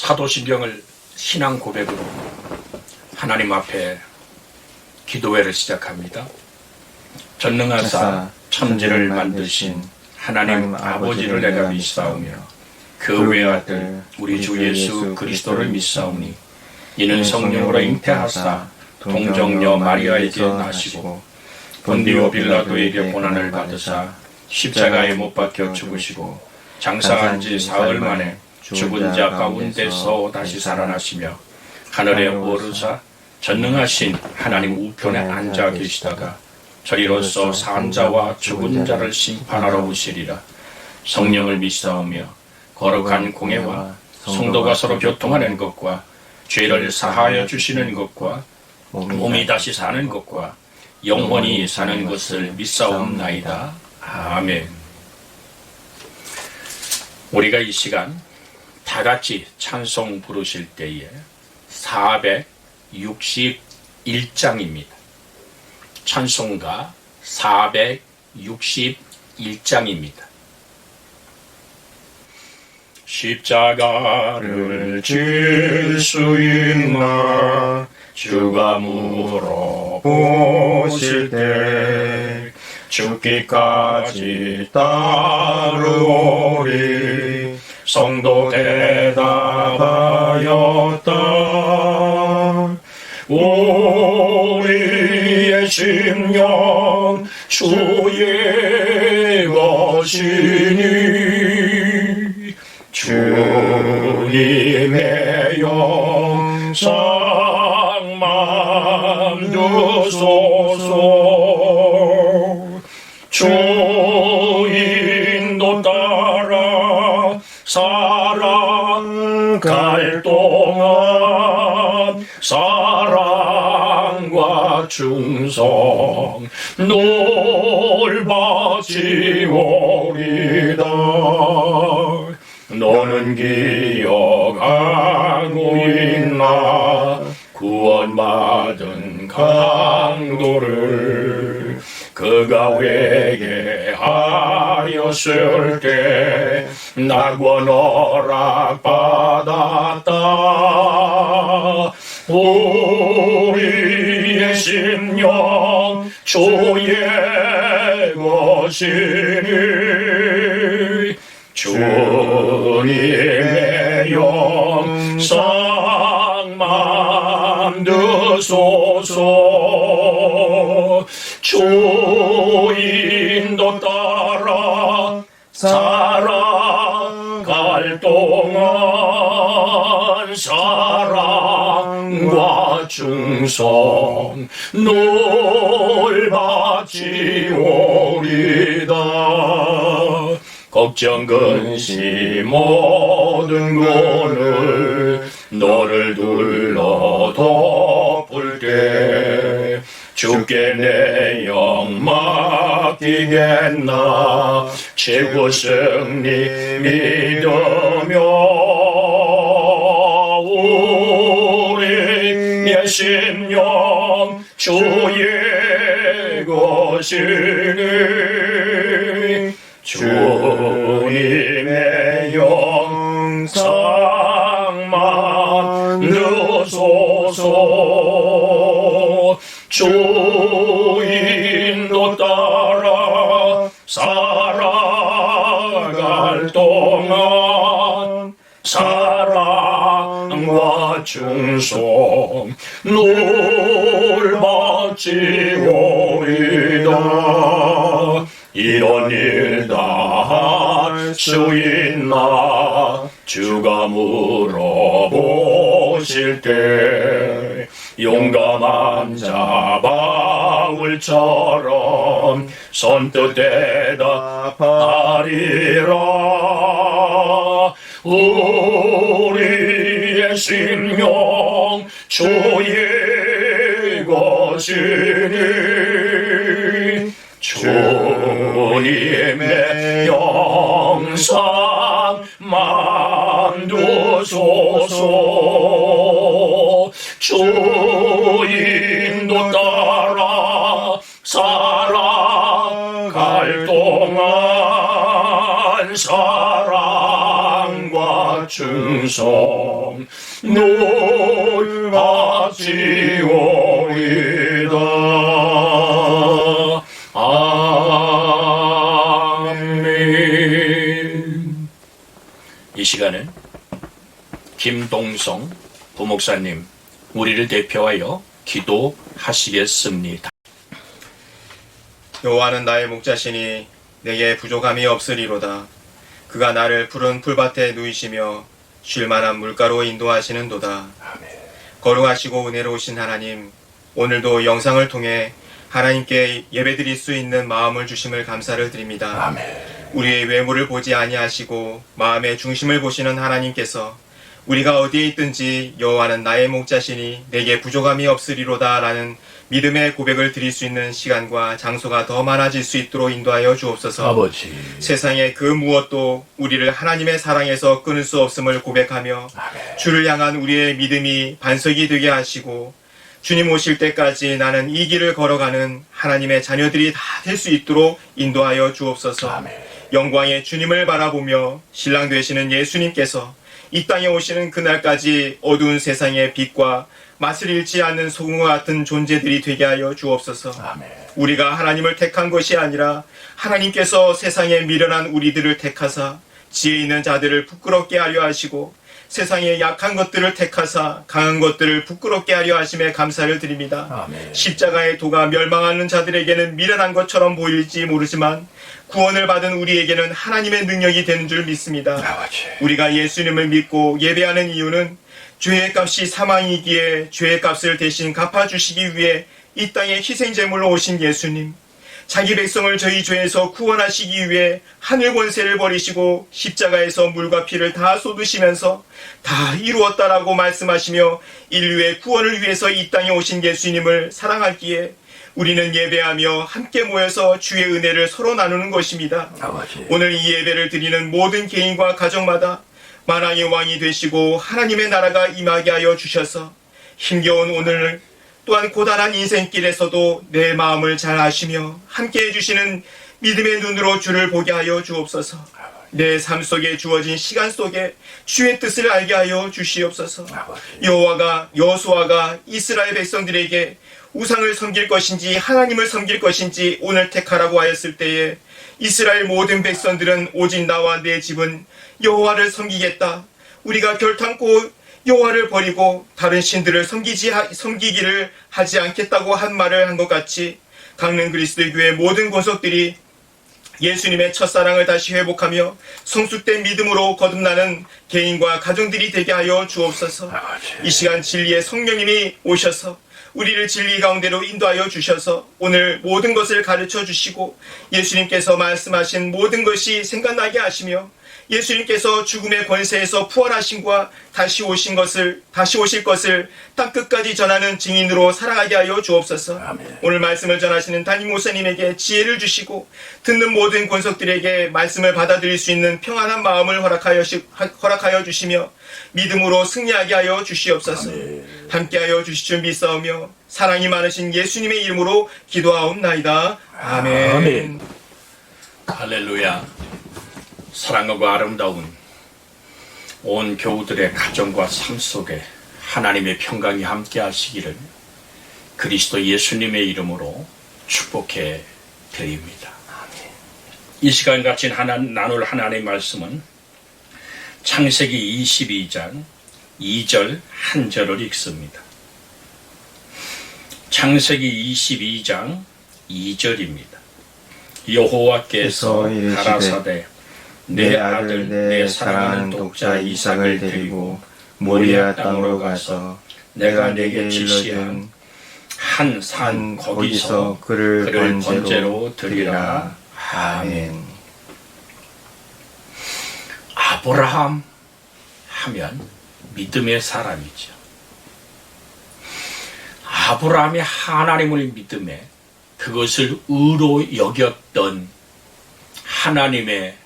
사도신경을 신앙 고백으로 하나님 앞에 기도회를 시작합니다. 전능하사 천지를 만드신 하나님 아버지를 내가 믿사오며 그 외아들 우리 주 예수 그리스도를 믿사오니 이는 성령으로 잉태하사 동정녀 마리아에게 나시고 본디오 빌라도에게 고난을 받으사 십자가에 못 박혀 죽으시고 장사한 지 사흘 만에 죽은 자 가운데서 다시 살아나시며 하늘에 오르사 전능하신 하나님 우편에 앉아 계시다가 저희로서 산 자와 죽은 자를 심판하러 오시리라. 성령을 믿사오며 거룩한 공예와 성도가 서로 교통하는 것과 죄를 사하여 주시는 것과 몸이 다시 사는 것과 영원히 사는 것을 믿사옵나이다. 아멘. 우리가 이 시간 다 같이 찬송 부르실 때에 461장입니다. 찬송가 461장입니다. 십자가를 질 수 있나 주가 물어보실 때 죽기까지 따르오리 성도 대답하였다. 우리의 심령 주의 것이니 주님의 영상만 두소서. 주 인도 따라 살아갈 동안 사랑과 충성 놀바치오리다. 너는 기억하고 있나 구원받은 강도를 그가 회개하였을 때 낙원 허락받았다. 우리의 심령 주의 것이니 주님의 영상만 두소서. 주 인도 따라 살아갈 동안 사랑과 충성 놀바치오리다. 걱정 근심 모든 것을 너를 둘러 덮을 때 주께 내 영 맡기겠나 최고 승리 믿으며 우리의 심령 주의 것이니 주님의 영상만 두소서. 주 인도 따라 살아갈 동안 사랑과 충성 놀바치오리다. 이런 일 다 할 수 있나 주가 물어보실 때 용감한 자 바울처럼 선뜻 대답하리라. 우리의 심령 주의 것이니 주님의 영상만 두소서. 주 인도 따라 살아갈 동안 사랑과 충성 높아지오이다. 아멘. 이 시간은 김동성 부목사님 우리를 대표하여 기도하시겠습니다. 여호와는 나의 목자시니 내게 부족함이 없으리로다. 그가 나를 푸른 풀밭에 누이시며 쉴만한 물가로 인도하시는도다. 거룩하시고 은혜로우신 하나님, 오늘도 영상을 통해 하나님께 예배드릴 수 있는 마음을 주심을 감사를 드립니다. 아멘. 우리의 외모를 보지 아니하시고 마음의 중심을 보시는 하나님께서 우리가 어디에 있든지 여호와는 나의 목자시니 내게 부족함이 없으리로다 라는 믿음의 고백을 드릴 수 있는 시간과 장소가 더 많아질 수 있도록 인도하여 주옵소서. 아버지, 세상의 그 무엇도 우리를 하나님의 사랑에서 끊을 수 없음을 고백하며 아멘. 주를 향한 우리의 믿음이 반석이 되게 하시고 주님 오실 때까지 나는 이 길을 걸어가는 하나님의 자녀들이 다 될 수 있도록 인도하여 주옵소서. 아멘. 영광의 주님을 바라보며 신랑 되시는 예수님께서 이 땅에 오시는 그날까지 어두운 세상의 빛과 맛을 잃지 않는 소금과 같은 존재들이 되게 하여 주옵소서. 아멘. 우리가 하나님을 택한 것이 아니라 하나님께서 세상에 미련한 우리들을 택하사 지혜 있는 자들을 부끄럽게 하려 하시고 세상에 약한 것들을 택하사 강한 것들을 부끄럽게 하려 하심에 감사를 드립니다. 아멘. 십자가의 도가 멸망하는 자들에게는 미련한 것처럼 보일지 모르지만 구원을 받은 우리에게는 하나님의 능력이 되는 줄 믿습니다. 아버지. 우리가 예수님을 믿고 예배하는 이유는 죄의 값이 사망이기에 죄의 값을 대신 갚아주시기 위해 이 땅에 희생제물로 오신 예수님, 자기 백성을 저희 죄에서 구원하시기 위해 하늘 권세를 버리시고 십자가에서 물과 피를 다 쏟으시면서 다 이루었다라고 말씀하시며 인류의 구원을 위해서 이 땅에 오신 예수님을 사랑하기에 우리는 예배하며 함께 모여서 주의 은혜를 서로 나누는 것입니다. 아버지. 오늘 이 예배를 드리는 모든 개인과 가정마다 만왕의 왕이 되시고 하나님의 나라가 임하게 하여 주셔서 힘겨운 오늘 또한 고단한 인생길에서도 내 마음을 잘 아시며 함께 해주시는 믿음의 눈으로 주를 보게 하여 주옵소서. 내 삶 속에 주어진 시간 속에 주의 뜻을 알게 하여 주시옵소서. 여호수아가 이스라엘 백성들에게 우상을 섬길 것인지 하나님을 섬길 것인지 오늘 택하라고 하였을 때에 이스라엘 모든 백성들은 오직 나와 내 집은 여호와를 섬기겠다. 우리가 결탄코 여호와를 버리고 다른 신들을 섬기기를 하지 않겠다고 한 말을 한 것 같이 강릉 그리스도의 교회 모든 권속들이 예수님의 첫사랑을 다시 회복하며 성숙된 믿음으로 거듭나는 개인과 가정들이 되게 하여 주옵소서. 이 시간 진리의 성령님이 오셔서 우리를 진리 가운데로 인도하여 주셔서 오늘 모든 것을 가르쳐 주시고 예수님께서 말씀하신 모든 것이 생각나게 하시며 예수님께서 죽음의 권세에서 부활하심과 다시 오실 것을 땅 끝까지 전하는 증인으로 살아가게 하여 주옵소서. 아멘. 오늘 말씀을 전하시는 담임 목사님에게 지혜를 주시고 듣는 모든 권속들에게 말씀을 받아들일 수 있는 평안한 마음을 허락하여 주시며 믿음으로 승리하게 하여 주시옵소서. 아멘. 함께하여 주실 줄 믿사오며 사랑이 많으신 예수님의 이름으로 기도하옵나이다. 아멘. 아멘. 할렐루야. 사랑하고 아름다운 온 교우들의 가정과 삶 속에 하나님의 평강이 함께 하시기를 그리스도 예수님의 이름으로 축복해 드립니다. 이 시간 같이 나눌 하나님의 말씀은 창세기 22장 2절 한 절을 읽습니다. 창세기 22장 2절입니다. 여호와께서 가라사대 내 아들 내 사랑하는 독자 이삭을 데리고 모리아 땅으로 가서 내가 내게 지시한 한 산 거기서 그를 번제로 드리라. 아멘. 아브라함 하면 믿음의 사람이죠. 아브라함이 하나님을 믿음에 그것을 의로 여겼던 하나님의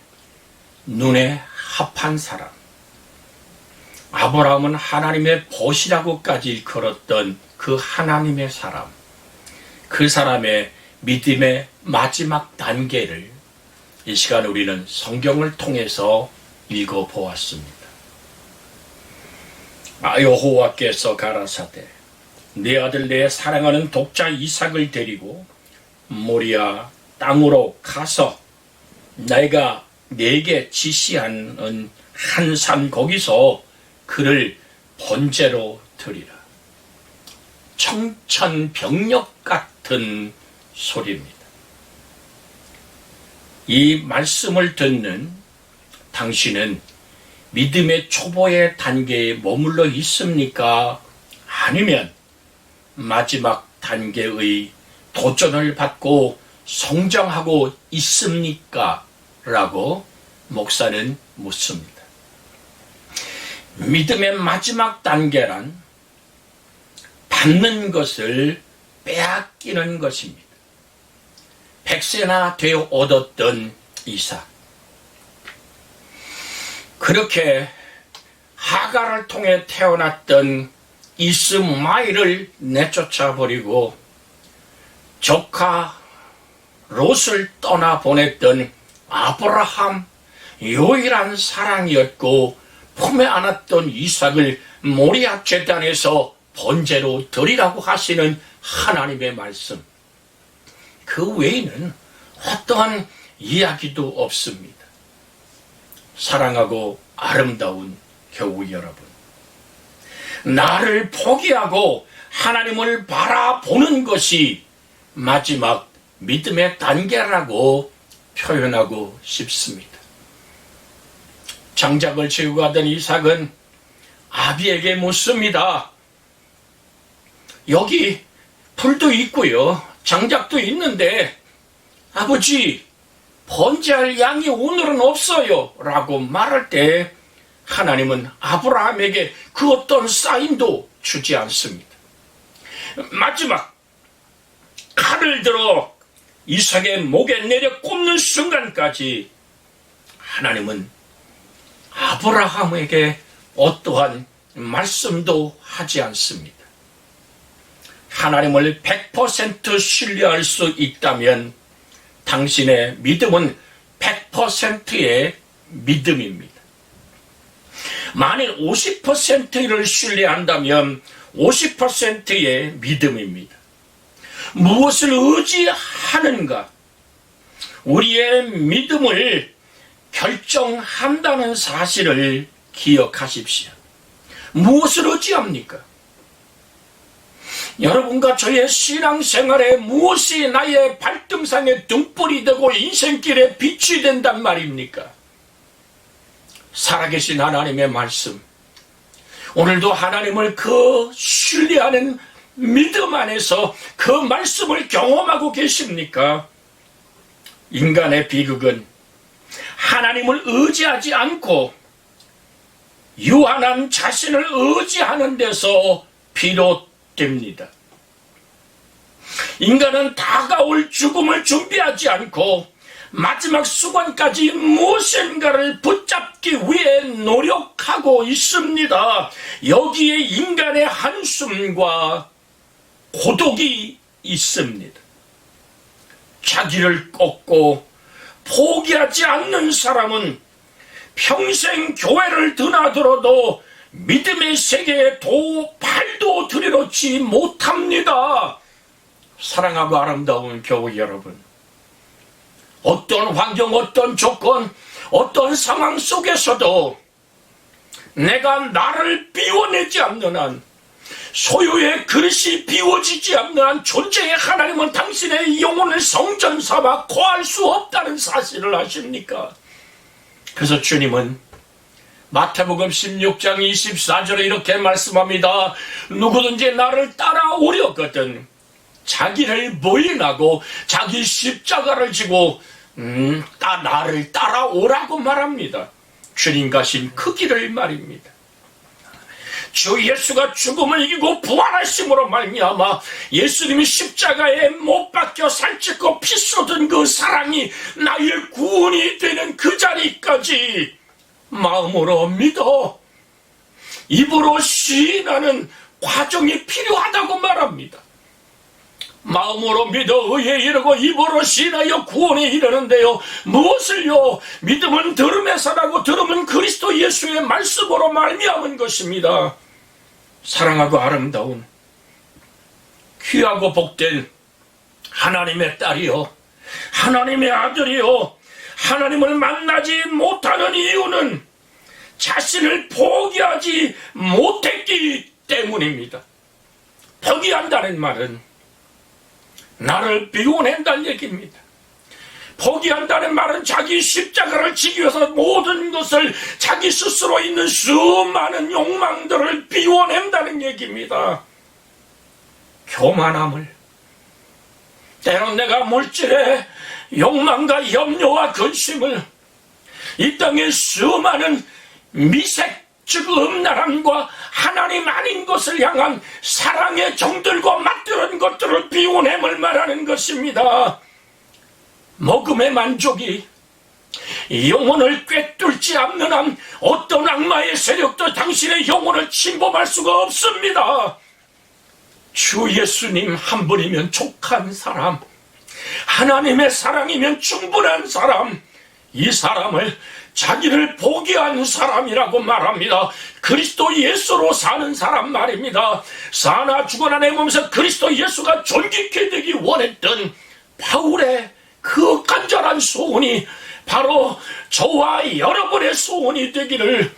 눈에 합한 사람. 아브라함은 하나님의 벗이라고까지 일컬었던 그 하나님의 사람. 그 사람의 믿음의 마지막 단계를 이 시간 우리는 성경을 통해서 읽어보았습니다. 여호와께서 가라사대 내 아들 내 사랑하는 독자 이삭을 데리고 모리아 땅으로 가서 내가 네게 지시하는 한 산 거기서 그를 번제로 드리라. 청천벽력 같은 소리입니다. 이 말씀을 듣는 당신은 믿음의 초보의 단계에 머물러 있습니까? 아니면 마지막 단계의 도전을 받고 성장하고 있습니까? 라고 목사는 묻습니다. 믿음의 마지막 단계란 받는 것을 빼앗기는 것입니다. 100세나 되어 얻었던 이삭. 그렇게 하갈을 통해 태어났던 이스마엘을 내쫓아 버리고 조카 롯을 떠나보냈던 아브라함, 유일한 사랑이었고 품에 안았던 이삭을 모리아 제단에서 번제로 드리라고 하시는 하나님의 말씀. 그 외에는 어떠한 이야기도 없습니다. 사랑하고 아름다운 교우 여러분, 나를 포기하고 하나님을 바라보는 것이 마지막 믿음의 단계라고 표현하고 싶습니다. 장작을 지고 가던 이삭은 아비에게 묻습니다. 여기 불도 있고요, 장작도 있는데 아버지, 번제할 양이 오늘은 없어요 라고 말할 때 하나님은 아브라함에게 그 어떤 사인도 주지 않습니다. 마지막 칼을 들어 이삭의 목에 내려 꼽는 순간까지 하나님은 아브라함에게 어떠한 말씀도 하지 않습니다. 하나님을 100% 신뢰할 수 있다면 당신의 믿음은 100%의 믿음입니다. 만일 50%를 신뢰한다면 50%의 믿음입니다. 무엇을 의지하는가? 우리의 믿음을 결정한다는 사실을 기억하십시오. 무엇을 의지합니까? 여러분과 저의 신앙생활에 무엇이 나의 발등상의 등불이 되고 인생길에 빛이 된단 말입니까? 살아계신 하나님의 말씀. 오늘도 하나님을 그 신뢰하는 믿음 안에서 그 말씀을 경험하고 계십니까? 인간의 비극은 하나님을 의지하지 않고 유한한 자신을 의지하는 데서 비롯됩니다. 인간은 다가올 죽음을 준비하지 않고 마지막 수관까지 무엇인가를 붙잡기 위해 노력하고 있습니다. 여기에 인간의 한숨과 고독이 있습니다. 자기를 꺾고 포기하지 않는 사람은 평생 교회를 드나들어도 믿음의 세계에 발도 들여놓지 못합니다. 사랑하고 아름다운 교우 여러분, 어떤 환경, 어떤 조건, 어떤 상황 속에서도 내가 나를 비워내지 않는 한, 소유의 그릇이 비워지지 않는 한 존재의 하나님은 당신의 영혼을 성전 삼아 거할 수 없다는 사실을 아십니까? 그래서 주님은 마태복음 16장 24절에 이렇게 말씀합니다. 누구든지 나를 따라오려거든 자기를 부인하고 자기 십자가를 지고 나를 따라오라고 말합니다. 주님 가신 그 길을 말입니다. 주 예수가 죽음을 이기고 부활하심으로 말미암아 예수님이 십자가에 못 박혀 살찌고 피 쏟은 그 사랑이 나의 구원이 되는 그 자리까지 마음으로 믿어 입으로 시인하는 과정이 필요하다고 말합니다. 마음으로 믿어 의에 이르고 입으로 시인하여 구원에 이르는데요. 무엇을요? 믿음은 들음에서 나고 들음은 그리스도 예수의 말씀으로 말미암은 것입니다. 사랑하고 아름다운 귀하고 복된 하나님의 딸이요, 하나님의 아들이요, 하나님을 만나지 못하는 이유는 자신을 포기하지 못했기 때문입니다. 포기한다는 말은 나를 비워낸다는 얘기입니다. 포기한다는 말은 자기 십자가를 지기 위해서 모든 것을 자기 스스로 있는 수많은 욕망들을 비워낸다는 얘기입니다. 교만함을, 때론 내가 물질의 욕망과 염려와 근심을, 이 땅의 수많은 미색, 즉 음란함과 하나님 아닌 것을 향한 사랑의 정들과 맞들은 것들을 비워냄을 말하는 것입니다. 먹음의 만족이 영혼을 꿰뚫지 않는 한 어떤 악마의 세력도 당신의 영혼을 침범할 수가 없습니다. 주 예수님 한 분이면 족한 사람, 하나님의 사랑이면 충분한 사람, 이 사람을 자기를 포기한 사람이라고 말합니다. 그리스도 예수로 사는 사람 말입니다. 사나 죽어나 내 몸에서 그리스도 예수가 존귀케 되기 원했던 바울의 그 간절한 소원이 바로 저와 여러분의 소원이 되기를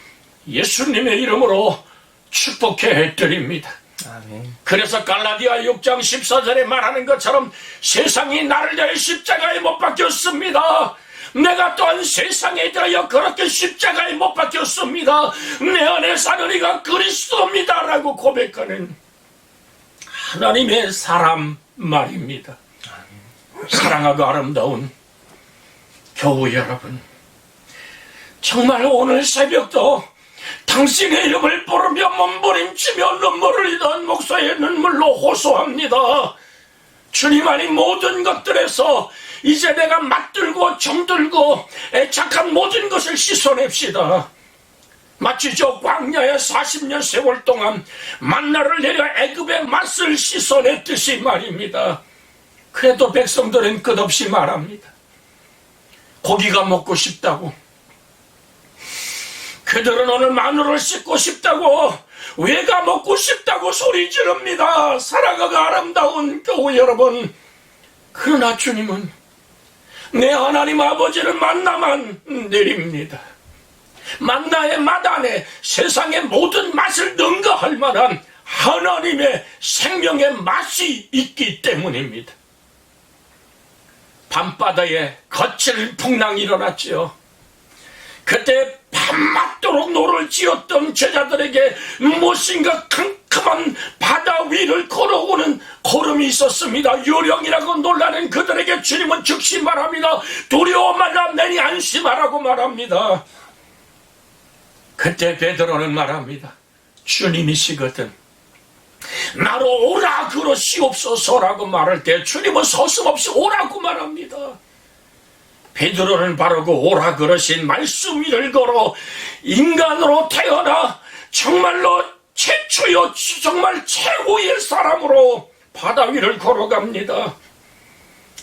예수님의 이름으로 축복해 드립니다. 아멘. 그래서 갈라디아 6장 14절에 말하는 것처럼 세상이 나를 위하여 십자가에 못 박혔습니다. 내가 또한 세상에 대하여 그렇게 십자가에 못 박혔습니다. 내 안에 사는 이가 그리스도입니다 라고 고백하는 하나님의 사람 말입니다. 사랑하고 아름다운 교우 여러분, 정말 오늘 새벽도 당신의 이름을 부르며 몸부림치며 눈물을 흘리던 목사의 눈물로 호소합니다. 주님 아닌 모든 것들에서 이제 내가 맞들고 정들고 애착한 모든 것을 씻어냅시다. 마치 저 광야의 40년 세월 동안 만나를 내려 애굽의 맛을 씻어냈듯이 말입니다. 그래도 백성들은 끝없이 말합니다. 고기가 먹고 싶다고, 그들은 오늘 마늘을 씻고 싶다고, 외가 먹고 싶다고 소리 지릅니다. 사랑하고 아름다운 교우 여러분, 그러나 주님은 내 하나님 아버지를 만나만 내립니다. 만나의 맛 안에 세상의 모든 맛을 능가할 만한 하나님의 생명의 맛이 있기 때문입니다. 밤바다에 거칠 풍랑이 일어났지요. 그때 밤맞도록 노를 지었던 제자들에게 무엇인가 캄캄한 바다 위를 걸어오는 구름이 있었습니다. 요령이라고 놀라는 그들에게 주님은 즉시 말합니다. 두려워 말라, 내니 안심하라고 말합니다. 그때 베드로는 말합니다. 주님이시거든 나로 오라 그러시옵소서라고 말할 때 주님은 서슴없이 오라고 말합니다. 베드로는 바로 그 오라 그러신 말씀 위를 걸어 인간으로 태어나 정말로 최초요 정말 최후의 사람으로 바다 위를 걸어갑니다.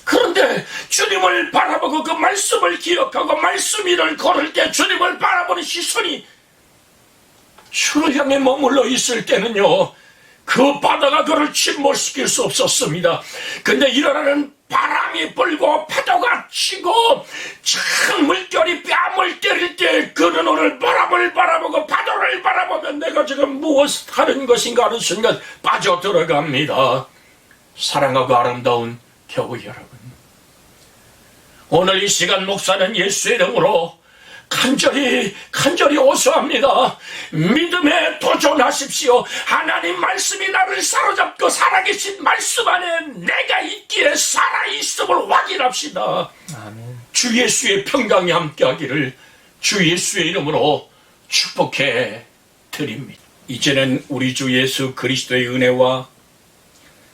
그런데 주님을 바라보고 그 말씀을 기억하고 말씀 위를 걸을 때 주님을 바라보는 시선이 주를 향해 머물러 있을 때는요, 그 바다가 그를 침몰시킬 수 없었습니다. 근데 일어나는 바람이 불고 파도가 치고 참 물결이 뺨을 때릴 때 그는 오늘 바람을 바라보고 파도를 바라보면 내가 지금 무엇을 하는 것인가 하는 순간 빠져들어갑니다. 사랑하고 아름다운 교우 여러분, 오늘 이 시간 목사는 예수의 이름으로 간절히 호소합니다. 믿음에 도전하십시오. 하나님 말씀이 나를 사로잡고 살아계신 말씀 안에 내가 있기에 살아있음을 확인합시다. 아멘. 주 예수의 평강이 함께하기를 주 예수의 이름으로 축복해 드립니다. 이제는 우리 주 예수 그리스도의 은혜와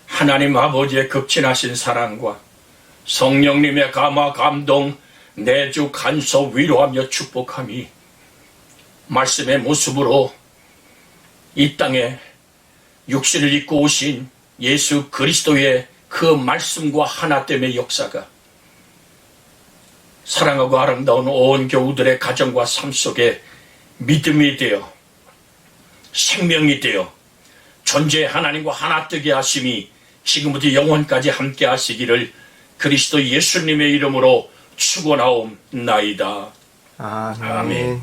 하나님 아버지의 극진하신 사랑과 성령님의 감화 감동 내주 간섭 위로하며 축복함이 말씀의 모습으로 이 땅에 육신을 입고 오신 예수 그리스도의 그 말씀과 하나됨의 역사가 사랑하고 아름다운 온 교우들의 가정과 삶 속에 믿음이 되어 생명이 되어 존재 하나님과 하나 되게 하심이 지금부터 영원까지 함께 하시기를 그리스도 예수님의 이름으로 축원하옵나이다. 아멘. 아멘.